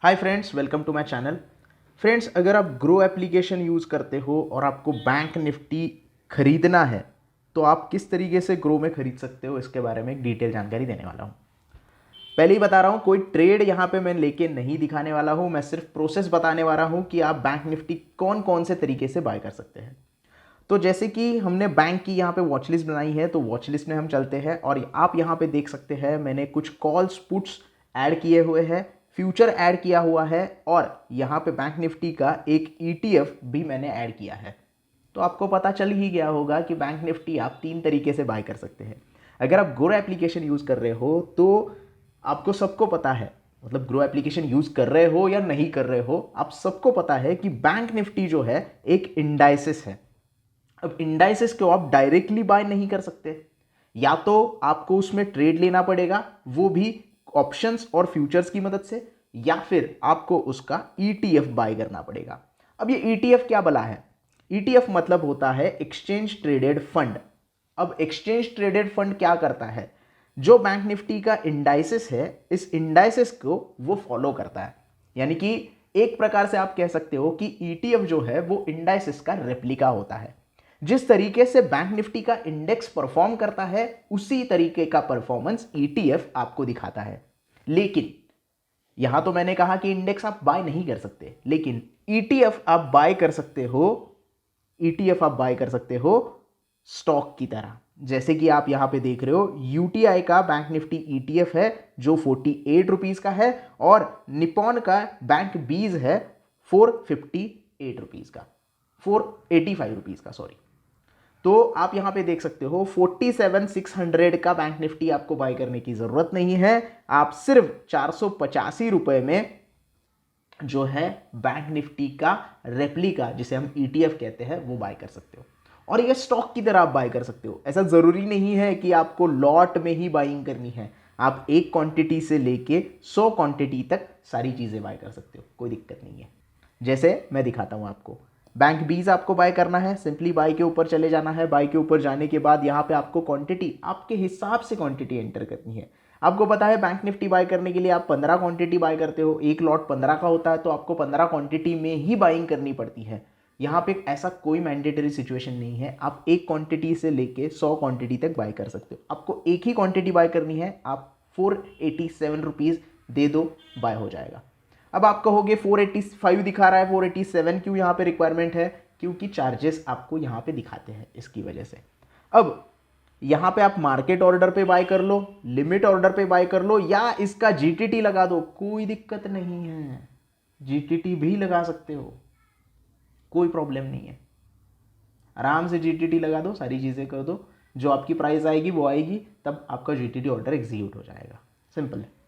Hi friends, welcome to my channel. Friends, अगर आप grow application use करते हो और आपको बैंक निफ्टी खरीदना है तो आप किस तरीके से ग्रो में खरीद सकते हो, इसके बारे में एक डिटेल जानकारी देने वाला हूँ। पहले ही बता रहा हूँ, कोई ट्रेड यहाँ पे मैं लेके नहीं दिखाने वाला हूँ। मैं सिर्फ प्रोसेस बताने वाला हूँ कि आप बैंक निफ्टी कौन कौन से तरीके से बाय कर सकते हैं। तो जैसे कि हमने बैंक की यहाँ पे वॉच लिस्ट बनाई है, तो वॉच लिस्ट में हम चलते हैं और आप यहाँ पे देख सकते हैं मैंने कुछ कॉल्स पुट्स ऐड किए हुए हैं, फ्यूचर ऐड किया हुआ है और यहाँ पे बैंक निफ्टी का एक ETF भी मैंने ऐड किया है। तो आपको पता चल ही गया होगा कि बैंक निफ्टी आप 3 तरीके से बाय कर सकते हैं। अगर आप ग्रो एप्लीकेशन यूज़ कर रहे हो तो आपको सबको पता है, मतलब ग्रो एप्लीकेशन यूज़ कर रहे हो या नहीं कर रहे हो, आप सबको पता है कि बैंक निफ्टी जो है एक इंडाइसिस है। अब इंडाइसेस को आप डायरेक्टली बाय नहीं कर सकते, या तो आपको उसमें ट्रेड लेना पड़ेगा, वो भी ऑप्शंस और फ्यूचर्स की मदद से, या फिर आपको उसका ETF बाय करना पड़ेगा। अब ये ETF क्या भला है? ETF मतलब होता है एक्सचेंज ट्रेडेड फंड। अब एक्सचेंज ट्रेडेड फंड क्या करता है? जो बैंक निफ्टी का इंडाइसिस है, इस इंडाइसिस को वो फॉलो करता है। यानी कि एक प्रकार से आप कह सकते हो कि ETF जो है वो इंडाइसिस का रेप्लिका होता है। जिस तरीके से बैंक निफ्टी का इंडेक्स परफॉर्म करता है, उसी तरीके का परफॉर्मेंस ETF आपको दिखाता है। लेकिन यहां तो मैंने कहा कि इंडेक्स आप बाय नहीं कर सकते, लेकिन ETF आप बाय कर सकते हो। ETF आप बाय कर सकते हो स्टॉक की तरह। जैसे कि आप यहां पे देख रहे हो, UTI का बैंक निफ्टी ETF है जो 48 रुपीज का है और निपॉन का बैंक बीज है 458 रुपीज का, 485 रुपीज का, सॉरी। तो आप यहां पे देख सकते हो 47,600 का बैंक निफ्टी आपको बाय करने की जरूरत नहीं है। आप सिर्फ 485 रुपए में जो है बैंक निफ्टी का रेप्लिका, जिसे हम ETF कहते हैं, वो बाय कर सकते हो। और ये स्टॉक की तरह आप बाय कर सकते हो। ऐसा जरूरी नहीं है कि आपको लॉट में ही बाइंग करनी है। आप एक क्वांटिटी से लेके 100 क्वांटिटी तक सारी चीजें बाय कर सकते हो, कोई दिक्कत नहीं है। जैसे मैं दिखाता हूं आपको, बैंक बीज आपको बाय करना है, सिंपली बाय के ऊपर चले जाना है। बाय के ऊपर जाने के बाद यहाँ पे आपको क्वांटिटी, आपके हिसाब से क्वांटिटी एंटर करनी है। आपको पता है बैंक निफ्टी बाय करने के लिए आप 15 क्वांटिटी बाय करते हो, एक लॉट 15 का होता है, तो आपको 15 क्वांटिटी में ही बाइंग करनी पड़ती है। यहाँ पे ऐसा कोई मैंडेटरी सिचुएशन नहीं है, आप एक क्वांटिटी से लेके 100 क्वांटिटी तक बाय कर सकते हो। आपको एक ही क्वांटिटी बाय करनी है, आप 487 रुपीज़ दे दो, बाय हो जाएगा। अब आप कहोगे 485 दिखा रहा है, 487 क्यों यहाँ पे रिक्वायरमेंट है? क्योंकि चार्जेस आपको यहाँ पे दिखाते हैं, इसकी वजह से। अब यहाँ पे आप मार्केट ऑर्डर पे बाय कर लो, लिमिट ऑर्डर पे बाय कर लो, या इसका GTT लगा दो, कोई दिक्कत नहीं है। GTT भी लगा सकते हो, कोई प्रॉब्लम नहीं है। आराम से GTT लगा दो, सारी चीज़ें कर दो, जो आपकी प्राइस आएगी वो आएगी, तब आपका GTT ऑर्डर एग्जीक्यूट हो जाएगा। सिंपल है।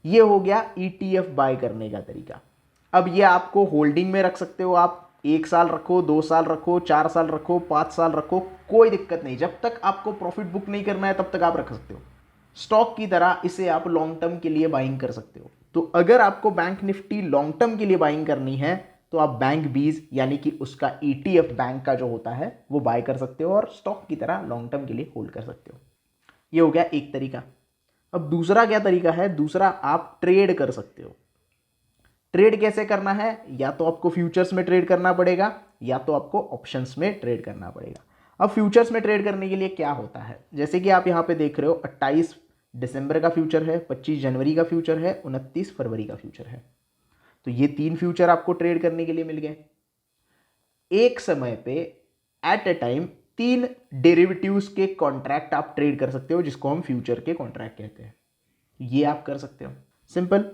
ये हो गया ETF बाय करने का तरीका। अब ये आपको होल्डिंग में रख सकते हो, आप 1 साल रखो, 2 साल रखो, 4 साल रखो, 5 साल रखो, कोई दिक्कत नहीं। जब तक आपको प्रॉफिट बुक नहीं करना है तब तक आप रख सकते हो। स्टॉक की तरह इसे आप लॉन्ग टर्म के लिए बाइंग कर सकते हो। तो अगर आपको बैंक निफ्टी लॉन्ग टर्म के लिए बाइंग करनी है तो आप बैंक बीज यानी कि उसका ETF बैंक का जो होता है वो बाय कर सकते हो और स्टॉक की तरह लॉन्ग टर्म के लिए होल्ड कर सकते हो। ये हो गया एक तरीका। अब दूसरा क्या तरीका है? दूसरा, आप ट्रेड कर सकते हो। ट्रेड कैसे करना है? या तो आपको फ्यूचर्स में ट्रेड करना पड़ेगा, या तो आपको ऑप्शंस में ट्रेड करना पड़ेगा। अब फ्यूचर्स में ट्रेड करने के लिए क्या होता है, जैसे कि आप यहां पे देख रहे हो, 28 दिसंबर का फ्यूचर है, 25 जनवरी का फ्यूचर है, 29 फरवरी का फ्यूचर है। तो ये 3 फ्यूचर आपको ट्रेड करने के लिए मिल गए। एक समय पे एट ए टाइम 3 डेरिवेटिव्स के कॉन्ट्रैक्ट आप ट्रेड कर सकते हो, जिसको हम फ्यूचर के कॉन्ट्रैक्ट कहते हैं। ये आप कर सकते हो, सिंपल।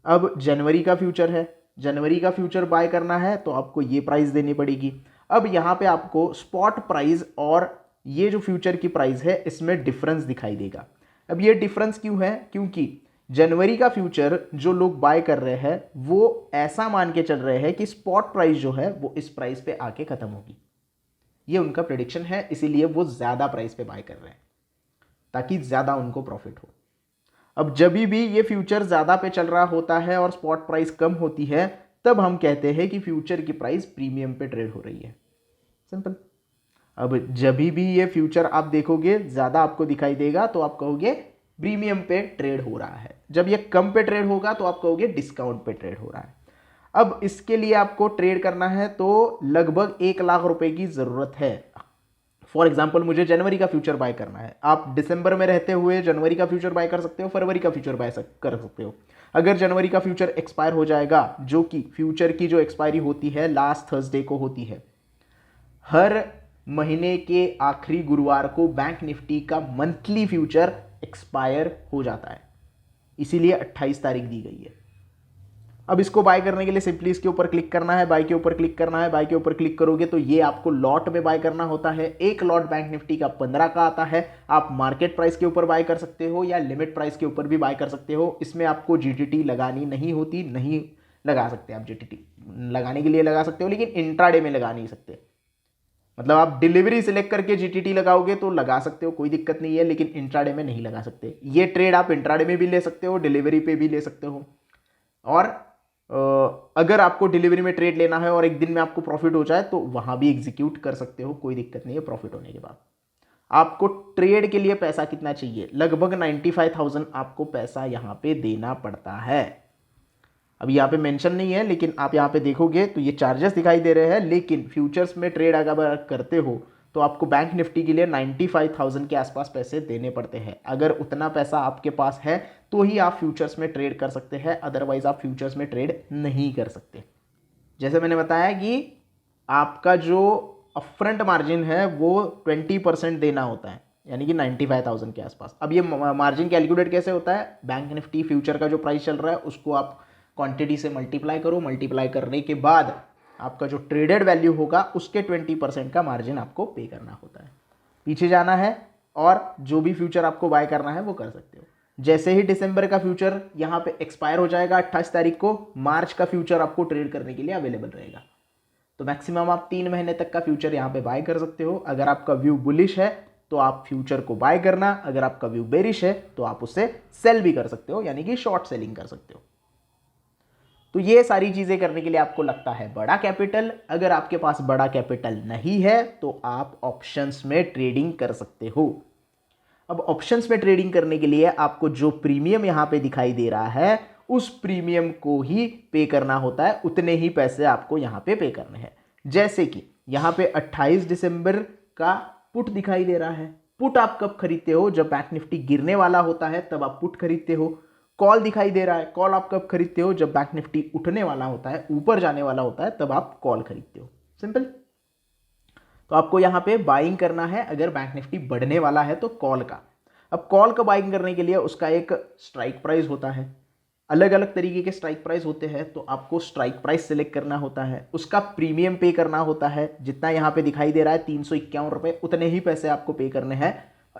अब जनवरी का फ्यूचर है, जनवरी का फ्यूचर बाय करना है तो आपको ये प्राइस देनी पड़ेगी। अब यहाँ पे आपको स्पॉट प्राइस और ये जो फ्यूचर की प्राइस है, इसमें डिफरेंस दिखाई देगा। अब ये डिफरेंस क्यों है? क्योंकि जनवरी का फ्यूचर जो लोग बाय कर रहे हैं वो ऐसा मान के चल रहे हैं कि स्पॉट प्राइस जो है वो इस प्राइस पे आके खत्म होगी। ये उनका प्रेडिक्शन है, इसीलिए वो ज्यादा प्राइस पे बाय कर रहे हैं ताकि ज्यादा उनको प्रॉफिट हो। अब जब भी ये फ्यूचर ज़्यादा पे चल रहा होता है और स्पॉट प्राइस कम होती है, तब हम कहते हैं कि फ्यूचर की प्राइस प्रीमियम पे ट्रेड हो रही है। सिंपल। अब जब भी ये फ्यूचर आप देखोगे ज़्यादा आपको दिखाई देगा तो आप कहोगे प्रीमियम पे ट्रेड हो रहा है। जब ये कम पे ट्रेड होगा तो आप कहोगे डिस्काउंट पे ट्रेड हो रहा है। अब इसके लिए आपको ट्रेड करना है तो लगभग 1 लाख रुपए की ज़रूरत है। फॉर एग्जाम्पल मुझे जनवरी का फ्यूचर बाय करना है, आप दिसंबर में रहते हुए जनवरी का फ्यूचर बाय कर सकते हो, फरवरी का फ्यूचर बाय कर सकते हो। अगर जनवरी का फ्यूचर एक्सपायर हो जाएगा, जो कि फ्यूचर की जो एक्सपायरी होती है लास्ट थर्सडे को होती है, हर महीने के आखिरी गुरुवार को बैंक निफ्टी का मंथली फ्यूचर एक्सपायर हो जाता है, इसीलिए 28 तारीख दी गई है। अब इसको बाय करने के लिए सिंपली इसके ऊपर क्लिक करना है, बाय के ऊपर क्लिक करना है। बाय के ऊपर क्लिक करोगे तो ये आपको लॉट में बाय करना होता है। एक लॉट बैंक निफ्टी का 15 का आता है। आप मार्केट प्राइस के ऊपर बाय कर सकते हो या लिमिट प्राइस के ऊपर भी बाय कर सकते हो। इसमें आपको जीटीटी लगानी नहीं होती, नहीं लगा सकते आप। जीटीटी लगाने के लिए लगा सकते हो लेकिन इंट्राडे में लगा नहीं सकते। मतलब आप डिलीवरी सिलेक्ट करके जीटीटी लगाओगे तो लगा सकते हो, कोई दिक्कत नहीं है, लेकिन इंट्राडे में नहीं लगा सकते। ये ट्रेड आप इंट्राडे में भी ले सकते हो, डिलीवरी पे भी ले सकते हो। और अगर आपको डिलीवरी में ट्रेड लेना है और एक दिन में आपको प्रॉफिट हो जाए तो वहां भी एग्जीक्यूट कर सकते हो, कोई दिक्कत नहीं है प्रॉफिट होने के बाद। आपको ट्रेड के लिए पैसा कितना चाहिए? लगभग 95,000 आपको पैसा यहां पे देना पड़ता है। अब यहाँ पे मेंशन नहीं है, लेकिन आप यहाँ पे देखोगे तो ये चार्जेस दिखाई दे रहे हैं। लेकिन फ्यूचर्स में ट्रेड अगर करते हो तो आपको बैंक निफ्टी के लिए 95,000 के आसपास पैसे देने पड़ते हैं। अगर उतना पैसा आपके पास है तो ही आप फ्यूचर्स में ट्रेड कर सकते हैं, अदरवाइज आप फ्यूचर्स में ट्रेड नहीं कर सकते। जैसे मैंने बताया कि आपका जो अपफ्रंट मार्जिन है वो 20% देना होता है, यानी कि 95,000 के आसपास। अब ये मार्जिन कैलकुलेट कैसे होता है? बैंक निफ्टी फ्यूचर का जो प्राइस चल रहा है उसको आप क्वांटिटी से मल्टीप्लाई करो, मल्टीप्लाई करने के बाद आपका जो ट्रेडेड वैल्यू होगा उसके 20% का मार्जिन आपको पे करना होता है। पीछे जाना है और जो भी फ्यूचर आपको बाय करना है वो कर सकते हो। जैसे ही दिसंबर का फ्यूचर यहाँ पे एक्सपायर हो जाएगा 28 तारीख को, मार्च का फ्यूचर आपको ट्रेड करने के लिए अवेलेबल रहेगा। तो मैक्सिमम आप 3 महीने तक का फ्यूचर यहाँ पे बाय कर सकते हो। अगर आपका व्यू बुलिश है तो आप फ्यूचर को बाय करना, अगर आपका व्यू बेरिश है तो आप उसे सेल भी कर सकते हो, यानी कि शॉर्ट सेलिंग कर सकते हो। तो ये सारी चीजें करने के लिए आपको लगता है बड़ा कैपिटल। अगर आपके पास बड़ा कैपिटल नहीं है तो आप ऑप्शंस में ट्रेडिंग कर सकते हो। अब ऑप्शंस में ट्रेडिंग करने के लिए आपको जो प्रीमियम यहां पे दिखाई दे रहा है उस प्रीमियम को ही पे करना होता है, उतने ही पैसे आपको यहां पे करने हैं। जैसे कि यहां पे 28 दिसंबर का पुट दिखाई दे रहा है। पुट आप कब खरीदते हो? जब बैंक निफ्टी गिरने वाला होता है तब आप पुट खरीदते हो। कॉल दिखाई दे रहा है, कॉल आप कब खरीदते हो? जब बैंक निफ्टी उठने वाला होता है, ऊपर जाने वाला होता है, तब आप कॉल खरीदते हो। सिंपल। तो आपको यहां पे बाइंग करना है अगर बैंक निफ्टी बढ़ने वाला है तो कॉल का। अब कॉल का बाइंग करने के लिए उसका एक स्ट्राइक प्राइस होता है, अलग अलग तरीके के स्ट्राइक प्राइस होते हैं, तो आपको स्ट्राइक प्राइस सेलेक्ट करना होता है, उसका प्रीमियम पे करना होता है। जितना यहाँ पे दिखाई दे रहा है 351 रुपये, उतने ही पैसे आपको पे करने हैं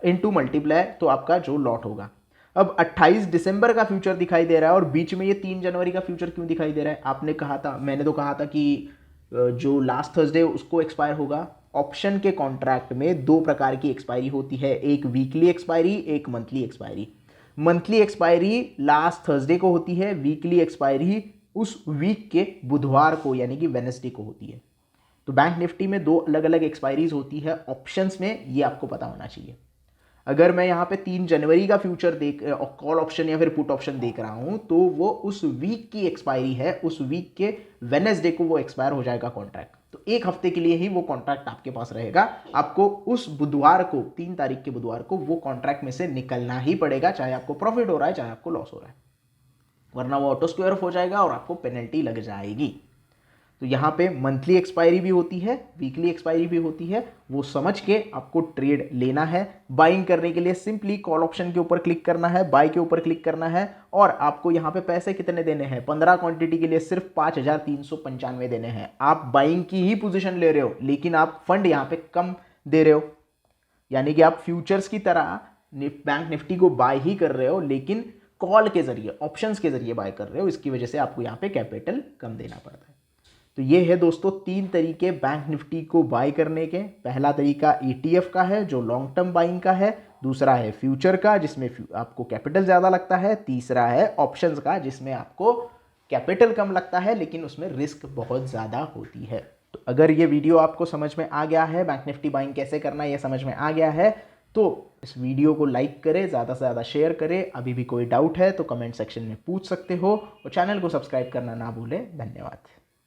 इनटू मल्टीप्लाई, तो आपका जो लॉट होगा। अब 28 दिसंबर का फ्यूचर दिखाई दे रहा है और बीच में ये 3 जनवरी का फ्यूचर क्यों दिखाई दे रहा है? आपने कहा था, मैंने तो कहा था कि जो लास्ट थर्सडे उसको एक्सपायर होगा। ऑप्शन के कॉन्ट्रैक्ट में 2 प्रकार की एक्सपायरी होती है, एक वीकली एक्सपायरी, एक monthly expiry. Monthly expiry last Thursday को होती है, वीकली एक्सपायरी उस वीक के बुधवार को यानी कि वेडनेसडे को होती है। तो बैंक निफ्टी में 2 अलग अलग एक्सपायरीज होती है ऑप्शंस में, ये आपको पता होना चाहिए। अगर मैं यहाँ पे 3 जनवरी का फ्यूचर कॉल ऑप्शन या फिर पुट ऑप्शन देख रहा हूँ तो वो उस वीक की एक्सपायरी है, उस वीक के वेडनेसडे को वो एक्सपायर हो जाएगा कॉन्ट्रैक्ट। तो 1 हफ्ते के लिए ही वो कॉन्ट्रैक्ट आपके पास रहेगा। आपको उस बुधवार को, 3 तारीख के बुधवार को वो कॉन्ट्रैक्ट में से निकलना ही पड़ेगा, चाहे आपको प्रॉफिट हो रहा है चाहे आपको लॉस हो रहा है, वरना वो ऑटो स्क्वायर ऑफ हो जाएगा और आपको पेनल्टी लग जाएगी। तो यहाँ पे मंथली एक्सपायरी भी होती है, वीकली एक्सपायरी भी होती है, वो समझ के आपको ट्रेड लेना है। बाइंग करने के लिए सिंपली कॉल ऑप्शन के ऊपर क्लिक करना है, बाय के ऊपर क्लिक करना है और आपको यहाँ पे पैसे कितने देने हैं? 15 क्वांटिटी के लिए सिर्फ 5,395 देने हैं। आप बाइंग की ही पोजीशन ले रहे हो लेकिन आप फंड यहाँ पे कम दे रहे हो, यानी कि आप फ्यूचर्स की तरह बैंक निफ्टी को बाय ही कर रहे हो लेकिन कॉल के जरिए, ऑप्शंस के जरिए बाय कर रहे हो। इसकी वजह से आपको यहाँ पे कैपिटल कम देना पड़ता है। तो ये है दोस्तों 3 तरीके बैंक निफ्टी को बाय करने के। पहला तरीका ETF का है जो लॉन्ग टर्म बाइंग का है, दूसरा है फ्यूचर का जिसमें आपको कैपिटल ज़्यादा लगता है, तीसरा है ऑप्शंस का जिसमें आपको कैपिटल कम लगता है लेकिन उसमें रिस्क बहुत ज़्यादा होती है। तो अगर ये वीडियो आपको समझ में आ गया है, बैंक निफ्टी बाइंग कैसे करना है ये समझ में आ गया है, तो इस वीडियो को लाइक करें, ज़्यादा से ज़्यादा शेयर करें। अभी भी कोई डाउट है तो कमेंट सेक्शन में पूछ सकते हो और चैनल को सब्सक्राइब करना ना भूलें। धन्यवाद।